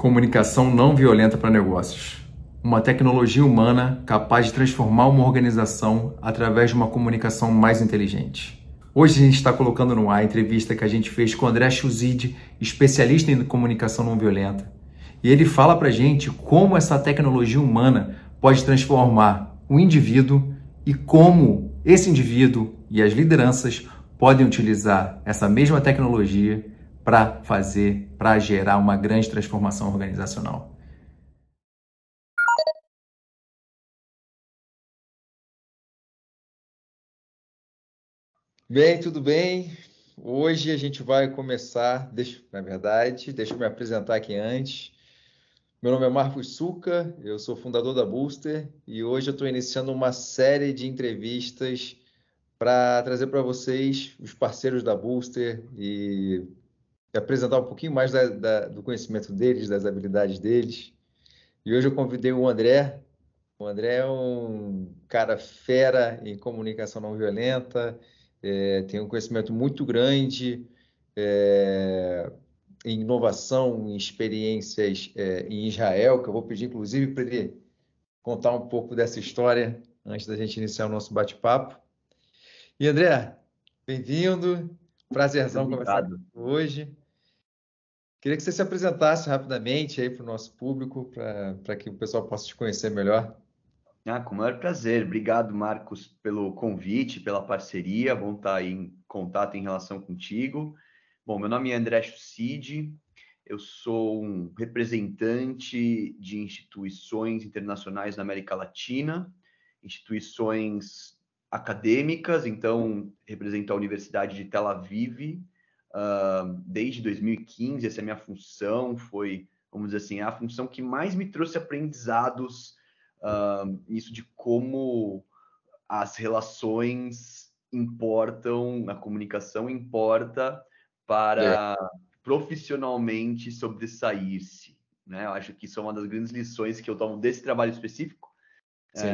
Comunicação não violenta para negócios. Uma tecnologia humana capaz de transformar uma organização através de uma comunicação mais inteligente. Hoje a gente está colocando no ar a entrevista que a gente fez com o André Chuzide, especialista em comunicação não violenta. E ele fala para a gente como essa tecnologia humana pode transformar o indivíduo e como esse indivíduo e as lideranças podem utilizar essa mesma tecnologia para gerar uma grande transformação organizacional. Bem, tudo bem? Hoje a gente vai começar, deixa eu me apresentar aqui antes. Meu nome é Marcos Suca, eu sou fundador da Booster e hoje eu estou iniciando uma série de entrevistas para trazer para vocês os parceiros da Booster e apresentar um pouquinho mais do conhecimento deles, das habilidades deles. E hoje eu convidei o André. O André é um cara fera em comunicação não violenta, tem um conhecimento muito grande em inovação, em experiências em Israel, que eu vou pedir, inclusive, para ele contar um pouco dessa história antes da gente iniciar o nosso bate-papo. E, André, bem-vindo. Muito Prazerzão conversar com obrigado. você hoje. Queria que você se apresentasse rapidamente aí para o nosso público, para que o pessoal possa te conhecer melhor. Com o maior prazer. Obrigado, Marcos, pelo convite, pela parceria. Bom estar aí em contato em relação contigo. Bom, meu nome é André Chuzide. Eu sou um representante de instituições internacionais na América Latina, instituições acadêmicas, então represento a Universidade de Tel Aviv desde 2015. Essa é a minha função, foi, vamos dizer assim, a função que mais me trouxe aprendizados, isso de como as relações importam, a comunicação importa Legal. para profissionalmente sobressair-se, né? Eu acho que isso é uma das grandes lições que eu tomo desse trabalho específico, Sim.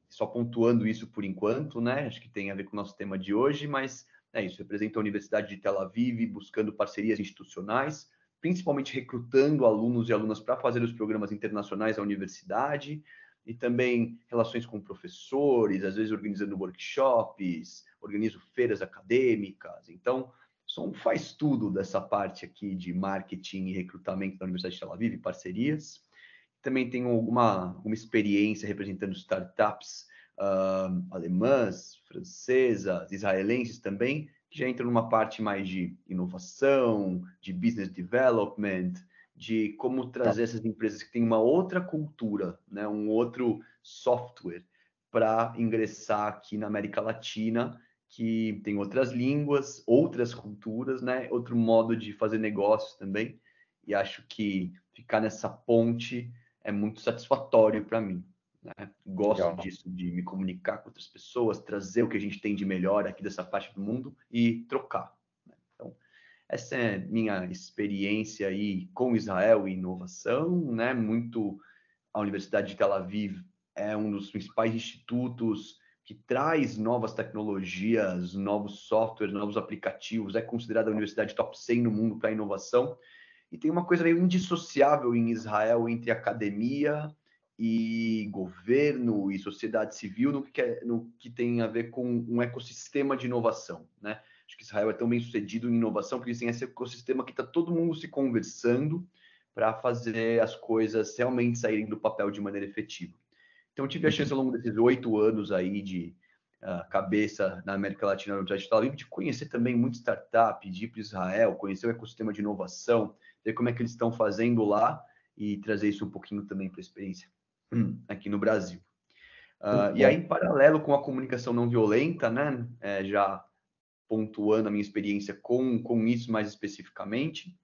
só pontuando isso por enquanto, né? Acho que tem a ver com o nosso tema de hoje, mas é isso. Represento a Universidade de Tel Aviv, buscando parcerias institucionais, principalmente recrutando alunos e alunas para fazer os programas internacionais da universidade, e também relações com professores, às vezes organizando workshops, organizo feiras acadêmicas. Então, sou um faz tudo dessa parte aqui de marketing e recrutamento da Universidade de Tel Aviv, parcerias. Também tenho uma experiência representando startups alemãs, francesas, israelenses também, que já entram numa parte mais de inovação, de business development, de como trazer essas empresas que têm uma outra cultura, né, um outro software para ingressar aqui na América Latina, que tem outras línguas, outras culturas, né, outro modo de fazer negócios também. E acho que ficar nessa ponte é muito satisfatório para mim, né? Gosto Legal. disso, de me comunicar com outras pessoas, trazer o que a gente tem de melhor aqui dessa parte do mundo e trocar, né? Então, essa é minha experiência aí com Israel e inovação, né? Muito a Universidade de Tel Aviv é um dos principais institutos que traz novas tecnologias, novos softwares, novos aplicativos, é considerada a universidade top 100 no mundo para inovação. E tem uma coisa meio indissociável em Israel entre academia e governo e sociedade civil no que tem a ver com um ecossistema de inovação, né? Acho que Israel é tão bem sucedido em inovação porque tem esse ecossistema que está todo mundo se conversando para fazer as coisas realmente saírem do papel de maneira efetiva. Então, eu tive a chance ao longo desses 8 anos aí de cabeça na América Latina, na Universidade de Tel Aviv, de conhecer também muito startup, de ir para Israel, conhecer o ecossistema de inovação, ver como é que eles estão fazendo lá e trazer isso um pouquinho também para a experiência aqui no Brasil. Muito E aí, bom. em paralelo com a comunicação não violenta, né, já pontuando a minha experiência com isso mais especificamente,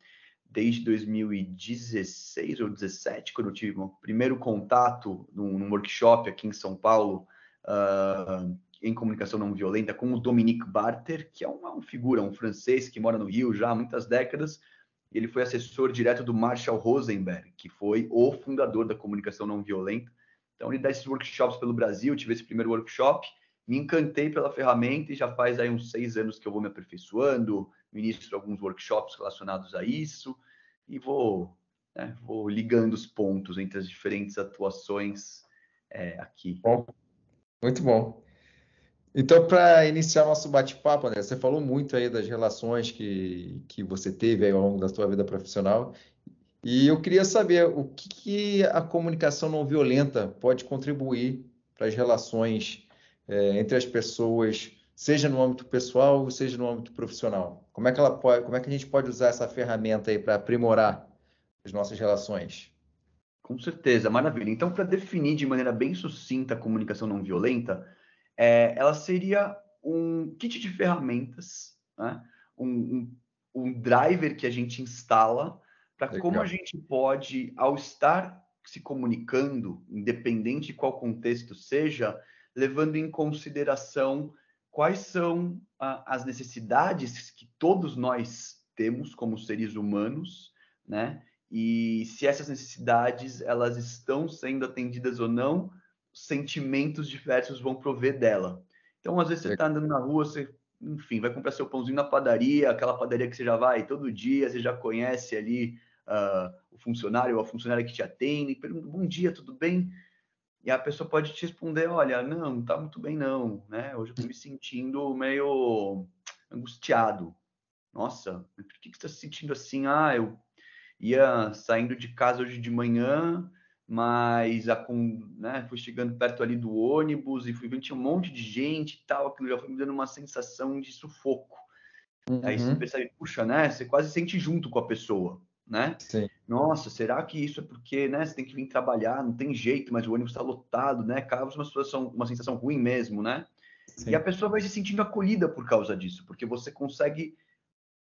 desde 2016 ou 2017, quando eu tive o primeiro contato num workshop aqui em São Paulo, em comunicação não violenta, com o Dominique Barter, que é uma figura, um francês que mora no Rio já há muitas décadas. Ele foi assessor direto do Marshall Rosenberg, que foi o fundador da comunicação não violenta. Então, ele dá esses workshops pelo Brasil. Eu tive esse primeiro workshop, me encantei pela ferramenta e já faz aí uns 6 anos que eu vou me aperfeiçoando, ministro alguns workshops relacionados a isso e vou né, vou ligando os pontos entre as diferentes atuações aqui. Bom, muito bom. Então, para iniciar nosso bate-papo, André, você falou muito aí das relações que você teve aí ao longo da sua vida profissional, e eu queria saber o que a comunicação não violenta pode contribuir para as relações entre as pessoas, seja no âmbito pessoal, seja no âmbito profissional. Como é que a gente pode usar essa ferramenta aí para aprimorar as nossas relações? Com certeza, maravilha. Então, para definir de maneira bem sucinta a comunicação não violenta, ela seria um kit de ferramentas, né? um, um driver que a gente instala para como a Legal. gente pode, ao estar se comunicando, independente de qual contexto seja, levando em consideração quais são as necessidades que todos nós temos como seres humanos, né? E se essas necessidades elas estão sendo atendidas ou não, sentimentos diversos vão prover dela. Então, às vezes você está andando na rua, você, enfim, vai comprar seu pãozinho na padaria, aquela padaria que você já vai todo dia, você já conhece ali o funcionário ou a funcionária que te atende, pergunta, bom dia, tudo bem? E a pessoa pode te responder, olha, não está muito bem não, né? Hoje eu estou me sentindo meio angustiado. Nossa, por que você está se sentindo assim? Ah, eu ia saindo de casa hoje de manhã, mas né, fui chegando perto ali do ônibus e fui vendo tinha um monte de gente e tal, aquilo já foi me dando uma sensação de sufoco. Aí você Uhum. percebe, puxa, né? Você quase sente junto com a pessoa, né? Sim, Nossa, será que isso é porque, né? Você tem que vir trabalhar, não tem jeito, mas o ônibus está lotado, né? Causa uma sensação ruim mesmo, né? E a sim. pessoa vai se sentindo acolhida por causa disso, porque você consegue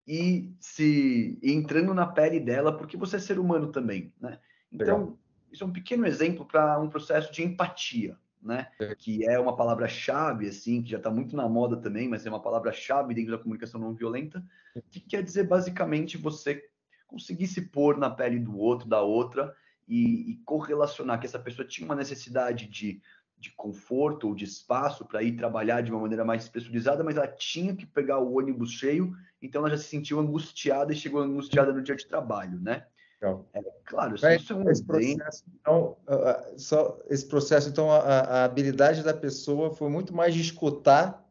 e se entrando na pele dela, porque você é ser humano também, né? Legal. Então, isso é um pequeno exemplo para um processo de empatia, né? Que é uma palavra-chave, assim, que já está muito na moda também, mas é uma palavra-chave dentro da comunicação não violenta, que quer dizer basicamente você conseguir se pôr na pele do outro, da outra, e correlacionar que essa pessoa tinha uma necessidade de conforto ou de espaço para ir trabalhar de uma maneira mais pressurizada, mas ela tinha que pegar o ônibus cheio, então ela já se sentiu angustiada e chegou angustiada no dia de trabalho, né? Legal. Claro, Mas isso é um esse exemplo. processo, então, esse processo, então, a habilidade da pessoa foi muito mais de escutar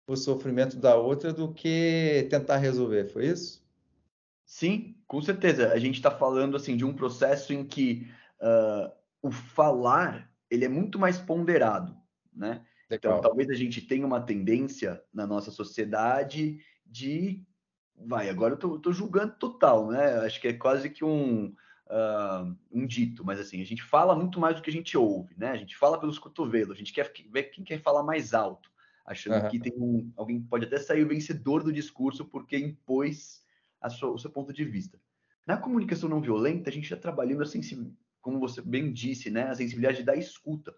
o sofrimento da outra do que tentar resolver, foi isso? Sim, com certeza. A gente está falando assim de um processo em que o falar ele é muito mais ponderado, né? Então, Legal. talvez a gente tenha uma tendência na nossa sociedade de, agora eu tô julgando total, né? Acho que é quase que um dito, mas assim, a gente fala muito mais do que a gente ouve, né? A gente fala pelos cotovelos, a gente quer ver quem quer falar mais alto, achando Aham. que tem alguém que pode até sair vencedor do discurso porque impôs o seu ponto de vista. Na comunicação não violenta, a gente está trabalhando como você bem disse, né? A sensibilidade da escuta.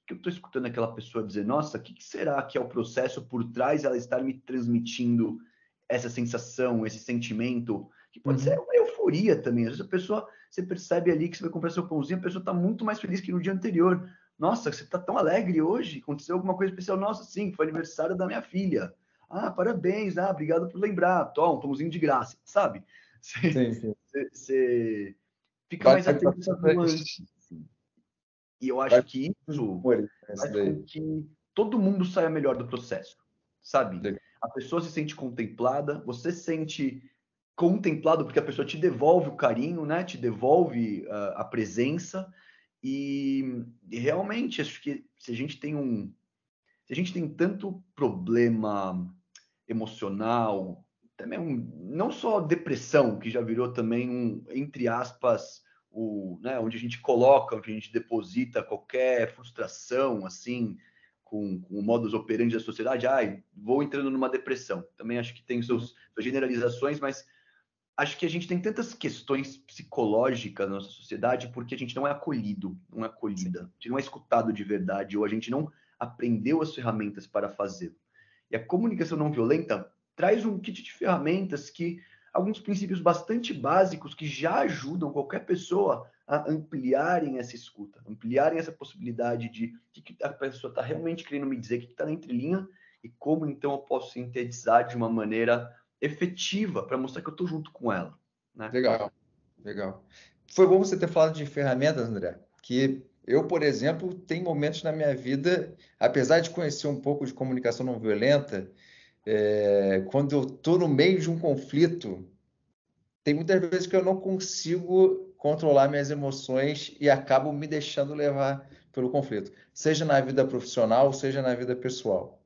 Que eu estou escutando aquela pessoa dizer, nossa, o que será que é o processo por trás ela estar me transmitindo essa sensação, esse sentimento, que pode ser Uhum. uma euforia também. Às vezes a pessoa, você percebe ali que você vai comprar seu pãozinho, a pessoa está muito mais feliz que no dia anterior. Nossa, você está tão alegre hoje, aconteceu alguma coisa especial. Nossa, sim, foi aniversário da minha filha. Ah, parabéns, obrigado por lembrar. Toma, um pãozinho de graça, sabe? Você, Sim, sim. você fica Vai mais para atento a essas nuances. Assim. E eu acho vai que para isso humores, né, isso faz com daí. que todo mundo saia melhor do processo, sabe? Legal. A pessoa se sente contemplada, você se sente contemplado porque a pessoa te devolve o carinho, né? Te devolve a presença e realmente acho que se a gente tem tanto problema emocional, também não só depressão, que já virou também entre aspas, né, onde a gente coloca, onde a gente deposita qualquer frustração, assim, com o modus operandi da sociedade, vou entrando numa depressão. Também acho que tem Uhum. suas generalizações, mas acho que a gente tem tantas questões psicológicas na nossa sociedade porque a gente não é acolhido, não é Sim. acolhida, a gente não é escutado de verdade, ou a gente não aprendeu as ferramentas para fazê-lo. E a comunicação não violenta traz um kit de ferramentas que alguns princípios bastante básicos que já ajudam qualquer pessoa a ampliarem essa escuta, ampliarem essa possibilidade de que a pessoa está realmente querendo me dizer, o que está na entrelinha e como então eu posso sintetizar de uma maneira efetiva para mostrar que eu estou junto com ela, né? Legal, legal. foi bom você ter falado de ferramentas, André, que eu, por exemplo, tem momentos na minha vida, apesar de conhecer um pouco de comunicação não violenta, quando eu estou no meio de um conflito, tem muitas vezes que eu não consigo controlar minhas emoções e acabo me deixando levar pelo conflito, seja na vida profissional, seja na vida pessoal.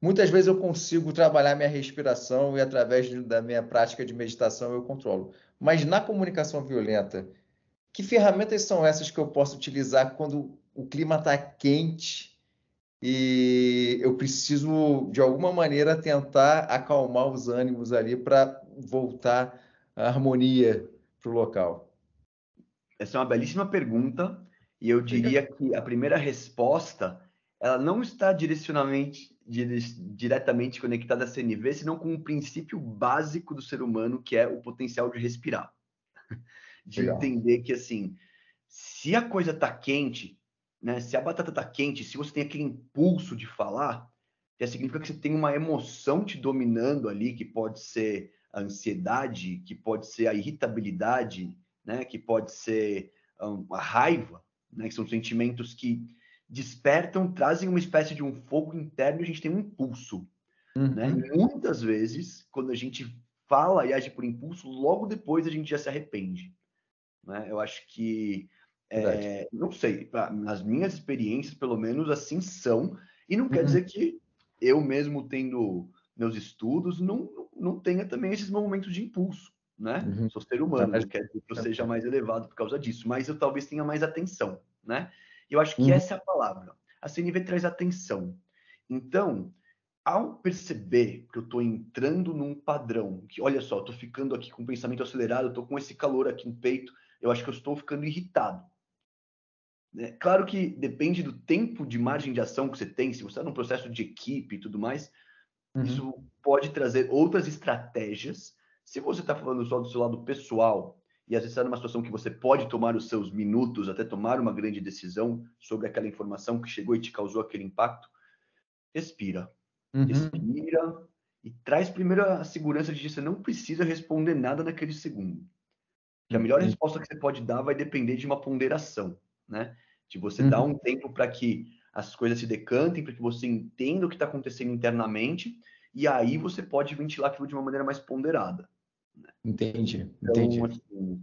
Muitas vezes eu consigo trabalhar minha respiração e através da minha prática de meditação eu controlo. Mas na comunicação violenta, que ferramentas são essas que eu posso utilizar quando o clima está quente e eu preciso, de alguma maneira, tentar acalmar os ânimos ali para voltar a harmonia para o local? Essa é uma belíssima pergunta, e eu Obrigado. diria que a primeira resposta, ela não está diretamente conectada a CNV, senão com um princípio básico do ser humano, que é o potencial de respirar. De Legal. entender que, assim, se a coisa tá quente, né? Se a batata tá quente, se você tem aquele impulso de falar, já significa que você tem uma emoção te dominando ali, que pode ser a ansiedade, que pode ser a irritabilidade, né? Que pode ser a raiva, né? Que são sentimentos que despertam, trazem uma espécie de um fogo interno e a gente tem um impulso, né? E Uhum. muitas vezes, quando a gente fala e age por impulso, logo depois a gente já se arrepende, né? Eu acho que, Verdade. não sei, nas minhas experiências, pelo menos, assim são, e não quer Uhum. dizer que eu mesmo tendo meus estudos, não tenha também esses momentos de impulso, né? Uhum. Sou ser humano, Mas- não quer dizer que eu seja mais elevado por causa disso, mas eu talvez tenha mais atenção, né? E eu acho que Uhum. essa é a palavra. A CNV traz atenção. Então, ao perceber que eu estou entrando num padrão, que olha só, eu estou ficando aqui com o pensamento acelerado, eu estou com esse calor aqui no peito, eu acho que eu estou ficando irritado, né? Claro que depende do tempo de margem de ação que você tem, se você está num processo de equipe e tudo mais, Uhum. isso pode trazer outras estratégias. Se você está falando só do seu lado pessoal, e às vezes está numa situação que você pode tomar os seus minutos até tomar uma grande decisão sobre aquela informação que chegou e te causou aquele impacto, respira. Uhum. Respira e traz primeiro a segurança de que você não precisa responder nada naquele segundo. Que a melhor Entendi. resposta que você pode dar vai depender de uma ponderação, né? De você dar Uhum. um tempo para que as coisas se decantem, para que você entenda o que está acontecendo internamente, e aí você pode ventilar aquilo de uma maneira mais ponderada. Entendi. Então, Entendi. assim,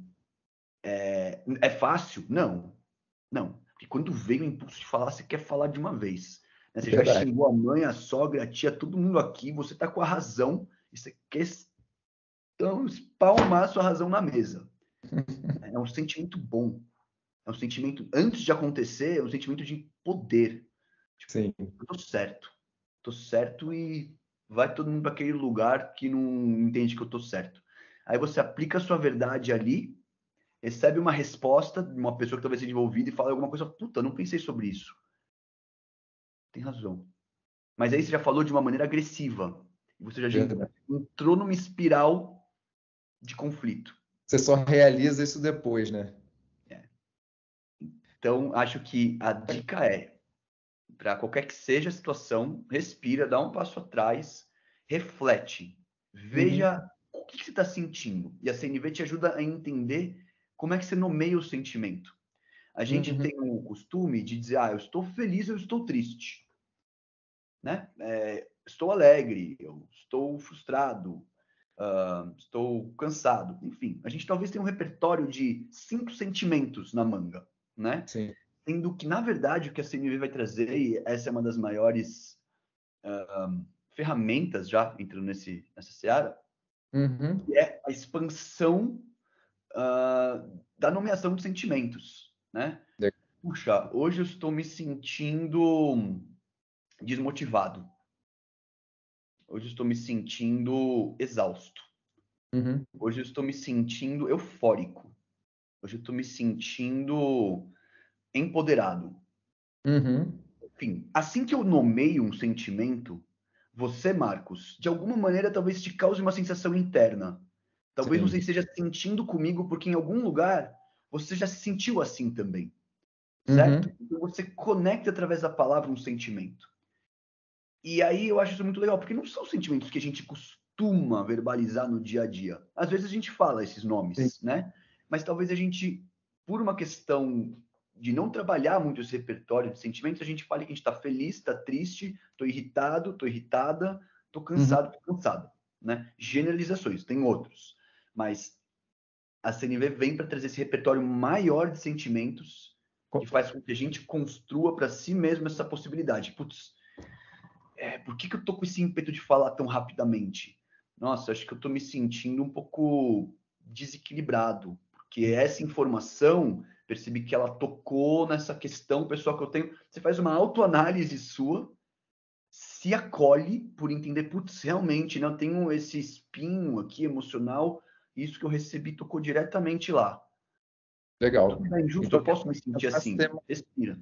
é fácil? Não, não. Porque quando vem o impulso de falar, você quer falar de uma vez, né? Você já Verdade. xingou a mãe, a sogra, a tia, todo mundo aqui, você está com a razão, e você quer então espalmar a sua razão na mesa. É um sentimento bom. É um sentimento, antes de acontecer, é um sentimento de poder. Tipo, Sim. eu tô certo. Tô certo e vai todo mundo para aquele lugar que não entende que eu tô certo. Aí você aplica a sua verdade ali, recebe uma resposta de uma pessoa que talvez seja envolvida e fala alguma coisa, puta, não pensei sobre isso. Tem razão. Mas aí você já falou de uma maneira agressiva. E você já Verdade. entrou numa espiral de conflito. Você só realiza isso depois, né? É. Então, acho que a dica é, para qualquer que seja a situação, respira, dá um passo atrás, reflete, Uhum. veja o que você está sentindo. E a CNV te ajuda a entender como é que você nomeia o sentimento. A gente Uhum. tem o costume de dizer, eu estou feliz, eu estou triste, né? Estou alegre, eu estou frustrado, estou cansado. Enfim, a gente talvez tenha um repertório de 5 sentimentos na manga, né? Sim. Sendo que, na verdade, o que a CNV vai trazer, e essa é uma das maiores ferramentas já entrando nessa seara, Uhum. que é a expansão da nomeação de sentimentos, né? Puxa, hoje eu estou me sentindo desmotivado. Hoje eu estou me sentindo exausto. Uhum. Hoje eu estou me sentindo eufórico. Hoje eu estou me sentindo empoderado. Uhum. Enfim, assim que eu nomeio um sentimento, você, Marcos, de alguma maneira talvez te cause uma sensação interna. Talvez você Sim. esteja sentindo comigo porque em algum lugar você já se sentiu assim também, certo? Uhum. Então você conecta através da palavra um sentimento. E aí eu acho isso muito legal, porque não são sentimentos que a gente costuma verbalizar no dia a dia. Às vezes a gente fala esses Sim. nomes, né? Mas talvez a gente por uma questão de não trabalhar muito esse repertório de sentimentos, a gente fala que a gente está feliz, está triste, estou irritado, estou irritada, estou cansado, estou cansada, né? Generalizações, tem outros. Mas a CNV vem para trazer esse repertório maior de sentimentos que faz com que a gente construa para si mesmo essa possibilidade. Putz, por que eu tô com esse ímpeto de falar tão rapidamente? Nossa, acho que eu tô me sentindo um pouco desequilibrado, porque essa informação, percebi que ela tocou nessa questão pessoal que eu tenho. Você faz uma autoanálise sua, se acolhe por entender, putz, realmente, né, eu tenho esse espinho aqui emocional, isso que eu recebi tocou diretamente lá. Legal. Tudo bem, justo, eu posso me sentir assim. Respira.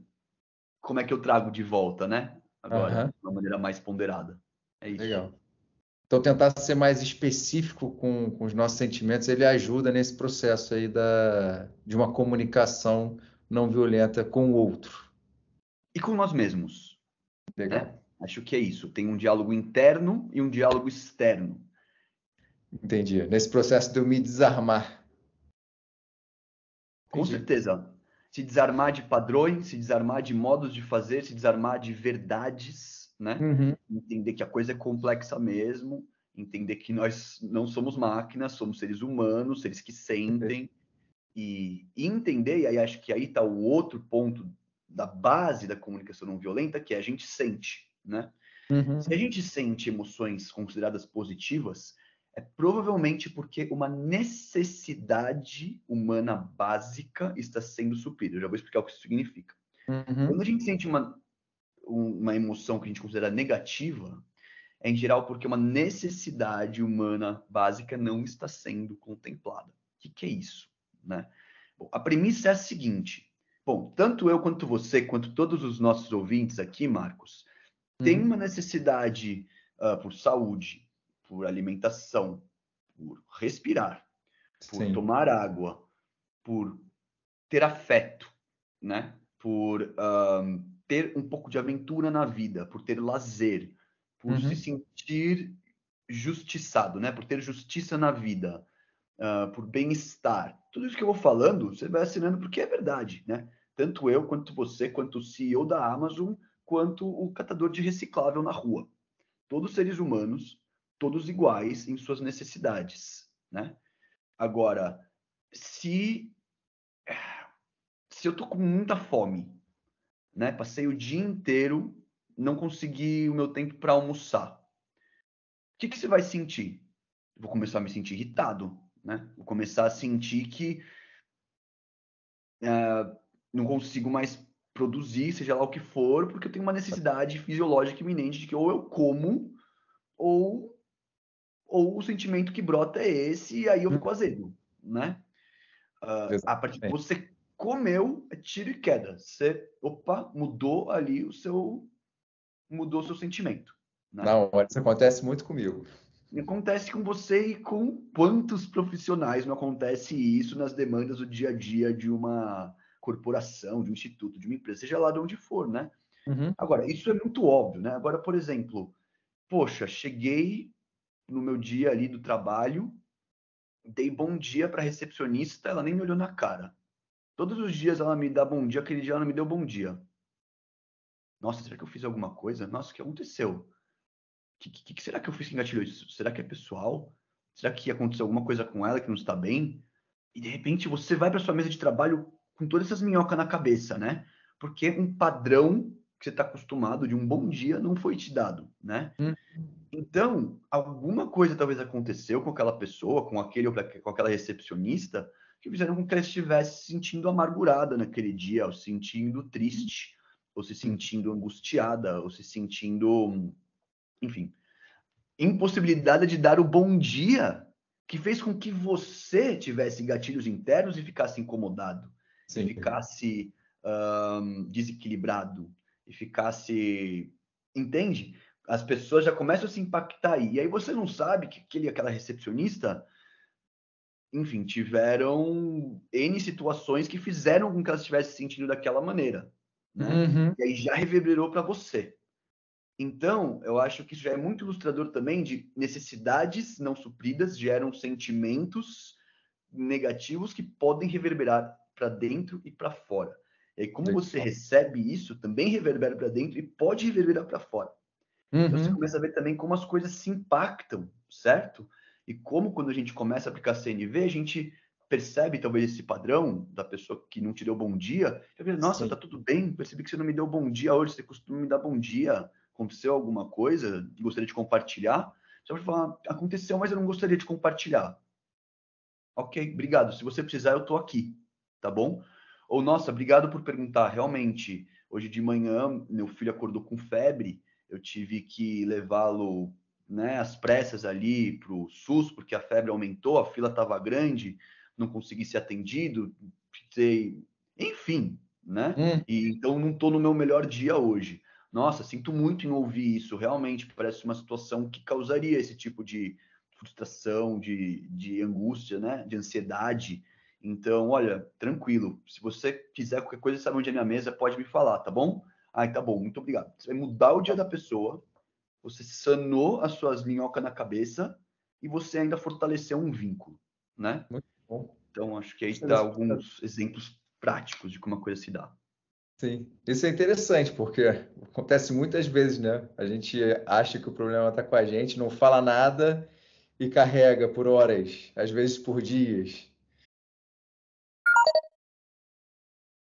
Como é que eu trago de volta, né? Agora, de uma maneira mais ponderada. É isso. Legal. Então, tentar ser mais específico com os nossos sentimentos, ele ajuda nesse processo aí de uma comunicação não violenta com o outro. E com nós mesmos. Legal. Né? Acho que é isso. Tem um diálogo interno e um diálogo externo. Entendi. Nesse processo de eu me desarmar. Com Entendi. certeza. Se desarmar de padrões, se desarmar de modos de fazer, se desarmar de verdades, né? Entender que a coisa é complexa mesmo, entender que nós não somos máquinas, somos seres humanos, seres que sentem, e entender, e aí acho que aí está o outro ponto da base da comunicação não violenta, que é a gente sente, né? Se a gente sente emoções consideradas positivas, é provavelmente porque uma necessidade humana básica está sendo suprida. Eu já vou explicar o que isso significa. Quando a gente sente uma emoção que a gente considera negativa, é em geral porque uma necessidade humana básica não está sendo contemplada. O que é isso? Né? Bom, a premissa é a seguinte. Bom, tanto eu quanto você, quanto todos os nossos ouvintes aqui, Marcos, tem uma necessidade por saúde, por alimentação, por respirar, por Sim. tomar água, por ter afeto, né? Por ter um pouco de aventura na vida, por ter lazer, por se sentir justiçado, né? Por ter justiça na vida, por bem-estar. Tudo isso que eu vou falando, você vai assinando porque é verdade, né? Tanto eu, quanto você, quanto o CEO da Amazon, quanto o catador de reciclável na rua. Todos seres humanos, todos iguais em suas necessidades, né? Agora, se eu tô com muita fome, né? Passei o dia inteiro, não consegui o meu tempo para almoçar. O que você vai sentir? Vou começar a me sentir irritado, né? Vou começar a sentir que não consigo mais produzir, seja lá o que for, porque eu tenho uma necessidade fisiológica iminente de que ou eu como, ou o sentimento que brota é esse, e aí eu fico azedo, né? A partir que você comeu, é tiro e queda. Você, mudou ali mudou o seu sentimento, né? Na hora, isso acontece muito comigo. E acontece com você e com quantos profissionais não acontece isso nas demandas do dia a dia de uma corporação, de um instituto, de uma empresa, seja lá de onde for, né? Agora, isso é muito óbvio, né? Agora, por exemplo, poxa, cheguei no meu dia ali do trabalho, dei bom dia para a recepcionista, ela nem me olhou na cara. Todos os dias ela me dá bom dia, aquele dia ela não me deu bom dia. Nossa, será que eu fiz alguma coisa? Nossa, o que aconteceu? Que será que eu fiz que engatilhou isso? Será que é pessoal? Será que aconteceu alguma coisa com ela que não está bem? E de repente você vai para sua mesa de trabalho com todas essas minhocas na cabeça, né? Porque um padrão que você está acostumado de um bom dia não foi te dado, né? Então, alguma coisa talvez aconteceu com aquela pessoa, com aquela recepcionista, que fizeram com que ela estivesse se sentindo amargurada naquele dia, ou se sentindo triste, ou se sentindo angustiada, ou se sentindo, enfim, impossibilidade de dar o bom dia, que fez com que você tivesse gatilhos internos e ficasse incomodado, e ficasse desequilibrado, e ficasse, entende? As pessoas já começam a se impactar aí. E aí você não sabe que aquela recepcionista, enfim, tiveram N situações que fizeram com que ela estivesse se sentindo daquela maneira, né? E aí já reverberou para você. Então, eu acho que isso já é muito ilustrador também de necessidades não supridas geram sentimentos negativos que podem reverberar para dentro e para fora. E aí, como Legal. você recebe isso, também reverbera para dentro e pode reverberar para fora. Então, você Uhum. começa a ver também como as coisas se impactam, certo? E como, quando a gente começa a aplicar CNV, a gente percebe talvez esse padrão da pessoa que não te deu bom dia. Eu vejo, nossa, Sim. tá tudo bem, percebi que você não me deu bom dia hoje, você costuma me dar bom dia. Aconteceu alguma coisa? Gostaria de compartilhar? Você vai falar, aconteceu, mas eu não gostaria de compartilhar. Ok, obrigado. Se você precisar, eu tô aqui, tá bom? Ou, nossa, obrigado por perguntar. Realmente, hoje de manhã, meu filho acordou com febre, eu tive que levá-lo, né, às pressas ali para o SUS, porque a febre aumentou, a fila estava grande, não consegui ser atendido, precisei... enfim, né? Hum. E então não estou no meu melhor dia hoje. Nossa, sinto muito em ouvir isso. Realmente parece uma situação que causaria esse tipo de frustração, de angústia, né? De ansiedade. Então, olha, tranquilo. Se você quiser qualquer coisa, sabe onde é a minha mesa, pode me falar, tá bom? Ai, tá bom, muito obrigado. Você vai mudar o dia da pessoa, você sanou as suas minhocas na cabeça e você ainda fortaleceu um vínculo, né? Muito bom. Então, acho que aí Gostei tá dessa- alguns exemplos práticos de como a coisa se dá. Sim, isso é interessante, porque acontece muitas vezes, né? A gente acha que o problema está com a gente, não fala nada e carrega por horas, às vezes por dias.